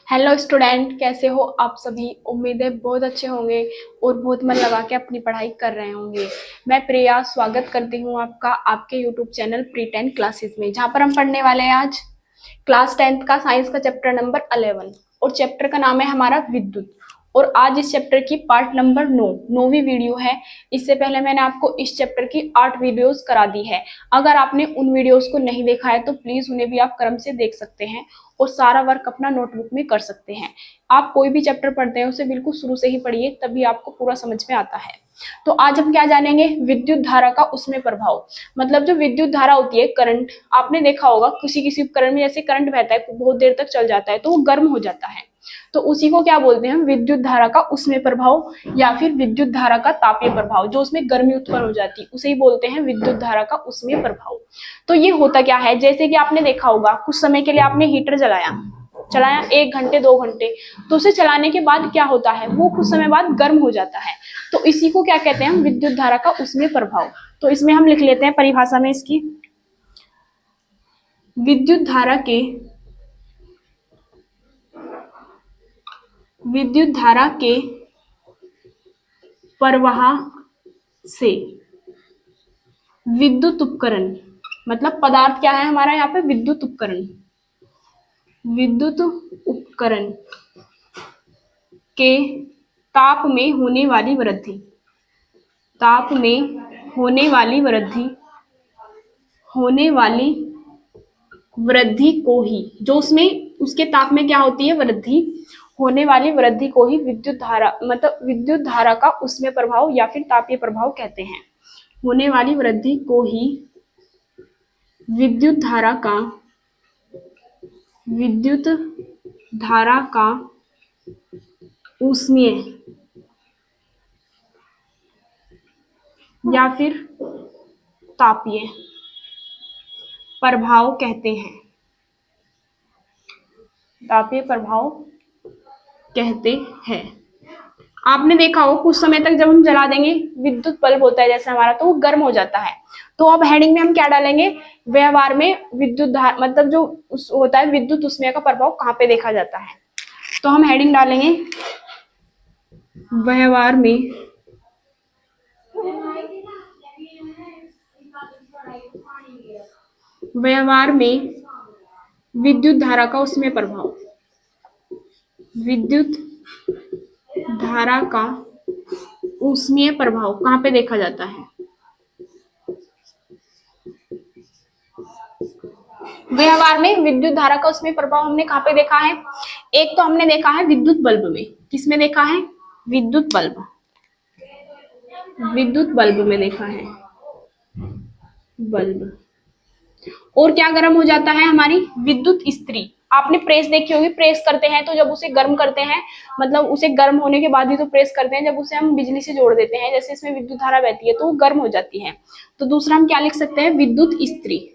Hello student, कैसे हो आप सभी। उम्मीद है बहुत अच्छे होंगे और बहुत मन लगा के अपनी पढ़ाई कर रहे होंगे। मैं प्रिया स्वागत करती हूँ आपका आपके यूट्यूब चैनल प्री 10 क्लासेस में, जहाँ पर हम पढ़ने वाले हैं आज क्लास 10th का साइंस का चैप्टर नंबर 11 और चैप्टर का नाम है हमारा विद्युत। और आज इस चैप्टर की पार्ट नंबर 9वीं वीडियो है। इससे पहले मैंने आपको इस चैप्टर की 8 वीडियोस करा दी है। अगर आपने उन वीडियोस को नहीं देखा है तो प्लीज उन्हें भी आप क्रम से देख सकते हैं और सारा वर्क अपना नोटबुक में कर सकते हैं। आप कोई भी चैप्टर पढ़ते हैं उसे बिल्कुल शुरू से ही पढ़िए, तभी आपको पूरा समझ में आता है। तो आज हम क्या जानेंगे, विद्युत धारा का उसमें प्रभाव। मतलब जो विद्युत धारा होती है, करंट, आपने देखा होगा किसी किसी उपकरण में जैसे करंट बहता है बहुत देर तक चल जाता है तो वो गर्म हो जाता है, तो उसी को क्या बोलते हैं, विद्युत धारा का उसमें प्रभाव या फिर विद्युत धारा का तापीय प्रभाव। जो उसमें गर्मी उत्पन्न हो जाती है उसे ही बोलते हैं विद्युत धारा का उसमें प्रभाव। तो ये होता क्या है, जैसे कि आपने देखा होगा कुछ समय के लिए आपने हीटर चलाया 1 घंटे 2 घंटे, तो उसे चलाने के बाद क्या होता है, वो कुछ समय बाद गर्म हो जाता है। तो इसी को क्या कहते हैं, विद्युत धारा का उसमें प्रभाव। तो इसमें हम लिख लेते हैं परिभाषा में इसकी, विद्युत धारा के प्रवाह से विद्युत उपकरण, मतलब पदार्थ क्या है हमारा यहाँ पे, विद्युत उपकरण के ताप में होने वाली वृद्धि, को ही, जो उसमें उसके ताप में क्या होती है, वृद्धि, होने वाली वृद्धि को ही विद्युत धारा, मतलब विद्युत धारा का उसमें प्रभाव या फिर तापीय प्रभाव कहते हैं। होने वाली वृद्धि को ही विद्युत धारा का ऊष्मीय या फिर तापीय प्रभाव कहते हैं। आपने देखा हो कुछ समय तक जब हम जला देंगे, विद्युत बल्ब होता है जैसे हमारा, तो वो गर्म हो जाता है। तो अब हेडिंग में हम क्या डालेंगे, व्यवहार में विद्युत धारा, मतलब जो होता है विद्युत ऊष्मीय का प्रभाव कहाँ पे देखा जाता है। तो हम हेडिंग डालेंगे व्यवहार में विद्युत धारा का उसमें प्रभाव, विद्युत धारा का ऊष्मीय प्रभाव कहाँ पे देखा जाता है। व्यवहार में विद्युत धारा का उसमें प्रभाव हमने कहाँ पे देखा है, एक तो हमने देखा है विद्युत बल्ब में। किसमें देखा है, विद्युत बल्ब में देखा है, बल्ब। और क्या गर्म हो जाता है, हमारी विद्युत इस्त्री। आपने प्रेस देखी होगी, प्रेस करते हैं तो जब उसे गर्म करते हैं, मतलब उसे गर्म होने के बाद ही तो प्रेस करते हैं, जब उसे हम बिजली से जोड़ देते हैं, जैसे इसमें विद्युत धारा बहती है तो वो गर्म हो जाती है। तो दूसरा हम क्या लिख सकते हैं, विद्युत इस्त्री,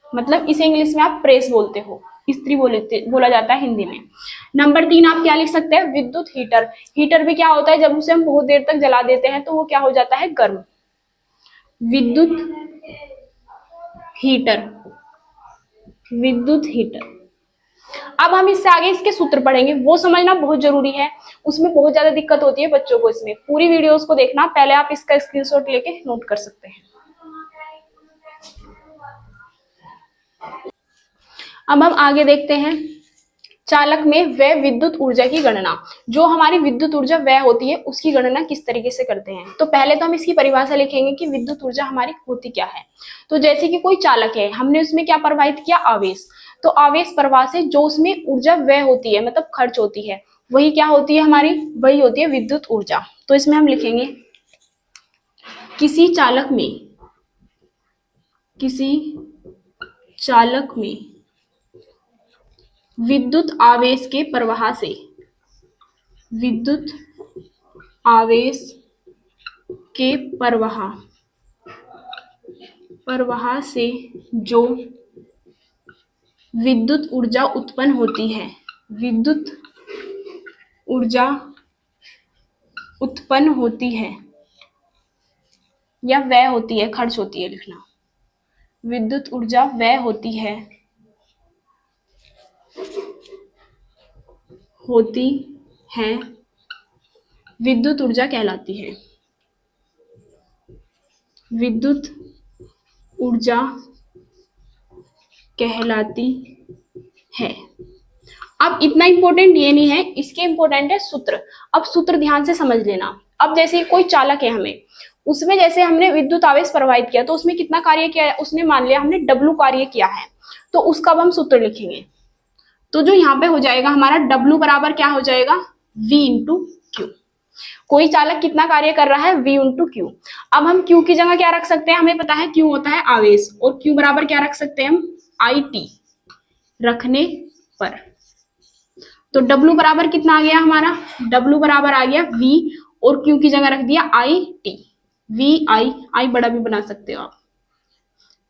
मतलब इसे इंग्लिश में आप प्रेस बोलते हो, इस्त्री बोला जाता है हिंदी में। नंबर 3 आप क्या लिख सकते हैं, विद्युत हीटर भी क्या होता है, जब उसे हम बहुत देर तक जला देते हैं तो वो क्या हो जाता है, गर्म। विद्युत हीटर। अब हम इससे आगे इसके सूत्र पढ़ेंगे, वो समझना बहुत जरूरी है। उसमें बहुत ज्यादा दिक्कत होती है बच्चों को, इसमें पूरी वीडियोस को देखना। पहले आप इसका स्क्रीनशॉट लेके नोट कर सकते हैं। अब हम आगे देखते हैं, चालक में व्यय विद्युत ऊर्जा की गणना। जो हमारी विद्युत ऊर्जा व्यय होती है उसकी गणना किस तरीके से करते हैं। तो पहले तो हम इसकी परिभाषा लिखेंगे कि विद्युत ऊर्जा हमारी होती क्या है। तो जैसे कि कोई चालक है, हमने उसमें क्या प्रवाहित किया, आवेश। तो आवेश प्रवाह से जो उसमें ऊर्जा व्यय होती है, मतलब खर्च होती है, वही क्या होती है हमारी, वही होती है विद्युत ऊर्जा। तो इसमें हम लिखेंगे किसी चालक में विद्युत आवेश के प्रवाह से जो विद्युत ऊर्जा उत्पन्न होती है या व्यय होती है, खर्च होती है लिखना, विद्युत ऊर्जा वह होती है विद्युत ऊर्जा कहलाती है। विद्युत ऊर्जा कहलाती है। अब इतना इंपॉर्टेंट ये नहीं है, इसके इंपॉर्टेंट है सूत्र। अब सूत्र ध्यान से समझ लेना। अब जैसे कोई चालक है, हमें उसमें जैसे हमने विद्युत आवेश प्रवाहित किया तो उसमें कितना कार्य किया है, उसने मान लिया हमने W कार्य किया है, तो उसका अब हम सूत्र लिखेंगे। तो जो यहाँ पे हो जाएगा हमारा W बराबर क्या हो जाएगा, V इंटू क्यू। कोई चालक कितना कार्य कर रहा है, V इंटू क्यू। अब हम Q की जगह क्या रख सकते हैं, हमें पता है Q होता है आवेश, और Q बराबर क्या रख सकते हैं हम, IT रखने पर। तो W बराबर कितना आ गया हमारा, W बराबर आ गया V, और Q की जगह रख दिया IT। I बड़ा भी बना सकते हो आप,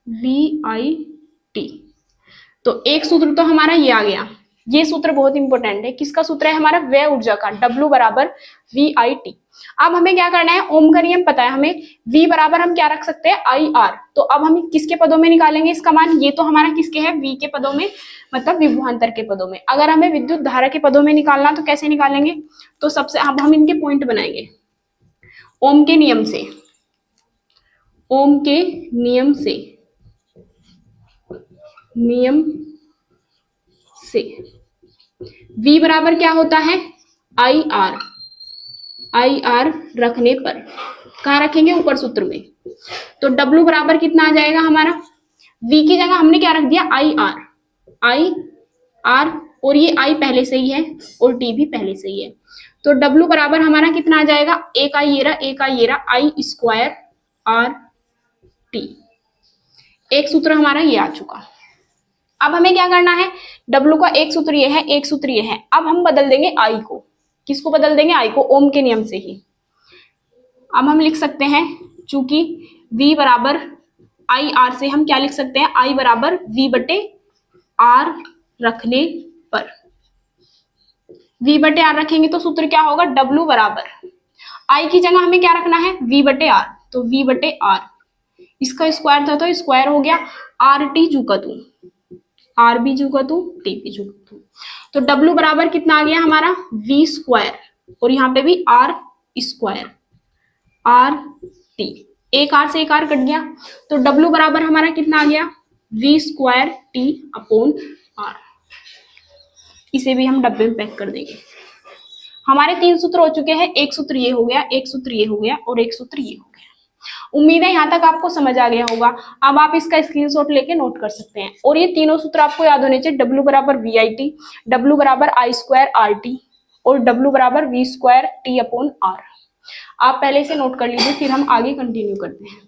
VIT। तो एक सूत्र तो हमारा ये आ गया। ये सूत्र बहुत इंपॉर्टेंट है। किसका सूत्र है हमारा, व्यय ऊर्जा का, W बराबर VIT। अब हमें क्या करना है, ओम का नियम पता है हमें, V बराबर हम क्या रख सकते हैं, IR। तो अब हम किसके पदों में निकालेंगे इसका मान, ये तो हमारा किसके है, V के पदों में, मतलब विभवांतर के पदों में। अगर हमें विद्युत धारा के पदों में निकालना तो कैसे निकालेंगे, तो सबसे अब हम इनके पॉइंट बनाएंगे ओम के नियम से। ओम के नियम से V बराबर क्या होता है, IR रखने पर। कहाँ रखेंगे, ऊपर सूत्र में। तो W बराबर कितना आ जाएगा हमारा, V की जगह हमने क्या रख दिया, IR, और ये I पहले से ही है और T भी पहले से ही है। तो W बराबर हमारा कितना आ जाएगा, एक I ये रहा I स्क्वायर RT। एक सूत्र हमारा ये आ चुका। अब हमें क्या करना है, W का एक सूत्र ये है, एक सूत्र ये है। अब हम बदल देंगे I को। किसको बदल देंगे, I को, ओम के नियम से ही। अब हम लिख सकते हैं, चूंकि V बराबर IR से हम क्या लिख सकते हैं, I बराबर V बटे R रखने पर। V बटे R रखेंगे तो सूत्र क्या होगा, W बराबर I की जगह हमें क्या रखना है, V बटे R, तो V बटे R। इसका स्क्वायर था तो स्क्वायर हो गया, RT जूका तू, R भी जूका तू, T भी जूका तू। तो W बराबर कितना आ गया हमारा, V स्क्वायर, और यहाँ पे भी R स्क्वायर RT। एक R से एक R कट गया, तो W बराबर हमारा कितना आ गया, V square T upon R। इसे भी हम डब्बे में पैक कर देंगे। हमारे 3 सूत्र हो चुके हैं, एक सूत्र ये हो गया, एक सूत्र ये हो गया, और एक सूत्र ये हो गया। उम्मीद है यहाँ तक आपको समझ आ गया होगा। अब आप इसका स्क्रीनशॉट लेके नोट कर सकते हैं। और ये तीनों सूत्र आपको याद होने चाहिए, W बराबर VIT, W बराबर I स्क्वायर RT, और W बराबर V square T upon R। आप पहले से नोट कर लीजिए, फिर हम आगे कंटिन्यू करते हैं।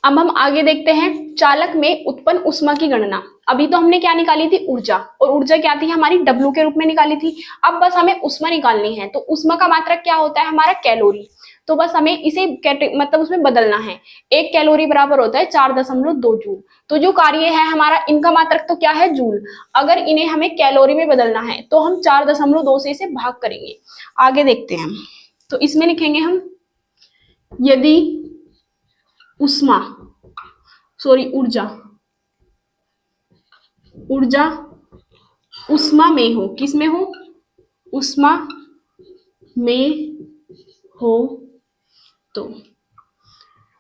अब हम आगे देखते हैं, चालक में उत्पन्न ऊष्मा की गणना। अभी तो हमने क्या निकाली थी, ऊर्जा, और ऊर्जा क्या थी हमारी, W के रूप में निकाली थी। अब बस हमें ऊष्मा निकालनी है, तो ऊष्मा का मात्रक क्या होता है हमारा, कैलोरी। तो बस हमें इसे मतलब उसमें बदलना है। 1 कैलोरी बराबर होता है 4.2 जूल। तो जो कार्य है हमारा, इनका मात्रक तो क्या है, जूल। अगर इन्हें हमें कैलोरी में बदलना है तो हम 4.2 से इसे भाग करेंगे। आगे देखते हैं हम, तो इसमें लिखेंगे हम, यदि ऊर्जा ऊष्मा में हो, किस में हो, ऊष्मा में हो, तो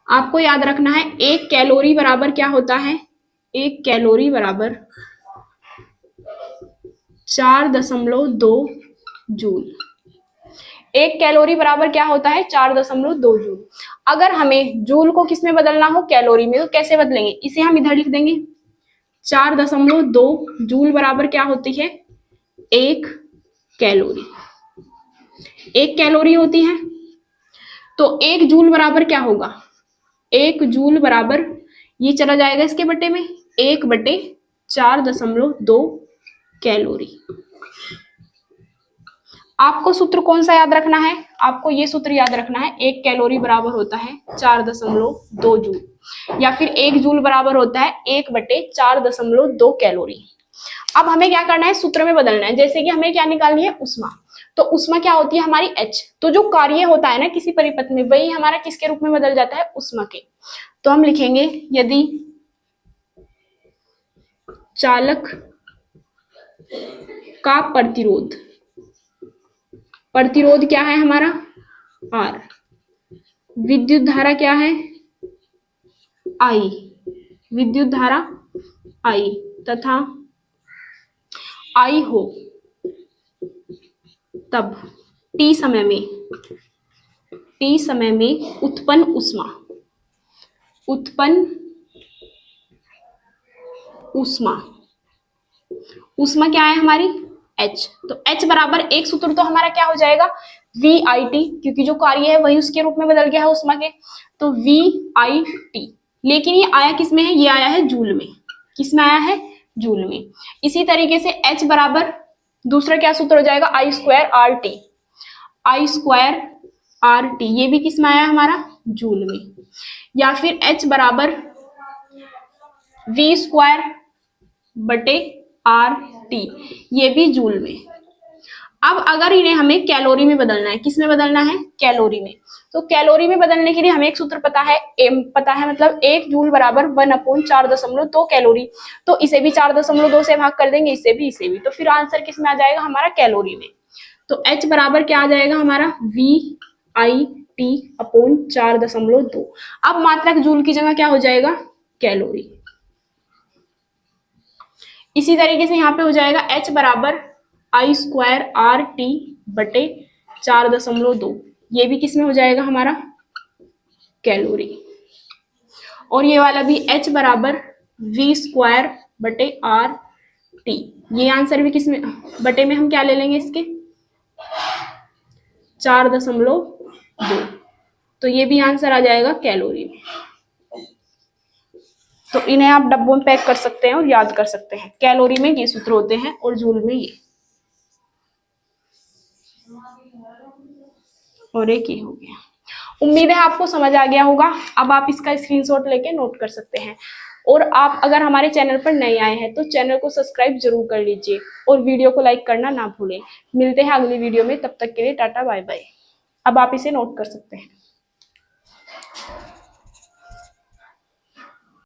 आपको याद रखना है 1 कैलोरी बराबर क्या होता है, 1 कैलोरी बराबर 4.2 जूल। 1 कैलोरी बराबर क्या होता है, 4.2 जूल। अगर हमें जूल को किस में बदलना हो, कैलोरी में, तो कैसे बदलेंगे, इसे हम इधर लिख देंगे। 4.2 जूल बराबर क्या होती है, 1 कैलोरी। 1 कैलोरी होती है, तो 1 जूल बराबर क्या होगा, 1 जूल बराबर, ये चला जाएगा इसके बटे में, 1 बटे 4.2 कैलोरी। आपको सूत्र कौन सा याद रखना है, आपको ये सूत्र याद रखना है, 1 कैलोरी बराबर होता है 4.2 जूल, या फिर 1 जूल बराबर होता है 1 बटे 4.2 कैलोरी। अब हमें क्या करना है, सूत्र में बदलना है। जैसे कि हमें क्या निकालनी है, ऊष्मा, तो ऊष्मा क्या होती है हमारी H। तो जो कार्य होता है ना किसी परिपथ में, वही हमारा किसके रूप में बदल जाता है, ऊष्मा के। तो हम लिखेंगे यदि चालक का प्रतिरोध, प्रतिरोध क्या है हमारा R, विद्युत धारा क्या है I, विद्युत धारा I, तथा I हो तब T समय में उत्पन्न ऊष्मा, ऊष्मा क्या है हमारी H। तो H बराबर एक सूत्र तो हमारा क्या हो जाएगा VIT, क्योंकि जो कार्य है वही उसके रूप में बदल गया है ऊष्मा के, तो VIT। लेकिन ये आया किस में है, ये आया है जूल में। किस में आया है, जूल में। इसी तरीके से H बराबर दूसरा क्या सूत्र हो जाएगा I2RT, I2RT, ये भी किस में आया हमारा जूल में। या फिर H बराबर V²/RT, ये भी जूल में। अब अगर इन्हें हमें कैलोरी में बदलना है, किस में बदलना है, कैलोरी में। तो कैलोरी में बदलने के लिए हमें एक सूत्र पता है, एम पता है, मतलब 1 जूल बराबर 1/4.2 कैलोरी। तो इसे भी 4.2 से भाग कर देंगे, इसे भी, तो फिर आंसर किस में आ जाएगा हमारा कैलोरी में। तो H बराबर क्या आ जाएगा हमारा VIT/4.2। अब मात्रक जूल की जगह क्या हो जाएगा कैलोरी। इसी तरीके से यहाँ पे हो जाएगा H बराबर I2RT/4.2, ये भी किसमें हो जाएगा हमारा कैलोरी। और ये वाला भी H बराबर V²/RT, ये आंसर भी किसमें बटे में हम क्या ले लेंगे इसके 4.2, तो ये भी आंसर आ जाएगा कैलोरी में। तो इन्हें आप डब्बों में पैक कर सकते हैं और याद कर सकते हैं। कैलोरी में ये सूत्र होते हैं और जूल में ये, और एक ये हो गया। उम्मीद है आपको समझ आ गया होगा। अब आप इसका स्क्रीनशॉट लेके नोट कर सकते हैं। और आप अगर हमारे चैनल पर नए आए हैं तो चैनल को सब्सक्राइब जरूर कर लीजिए और वीडियो को लाइक करना ना भूलें। मिलते हैं अगली वीडियो में, तब तक के लिए टाटा बाय बाय। अब आप इसे नोट कर सकते हैं।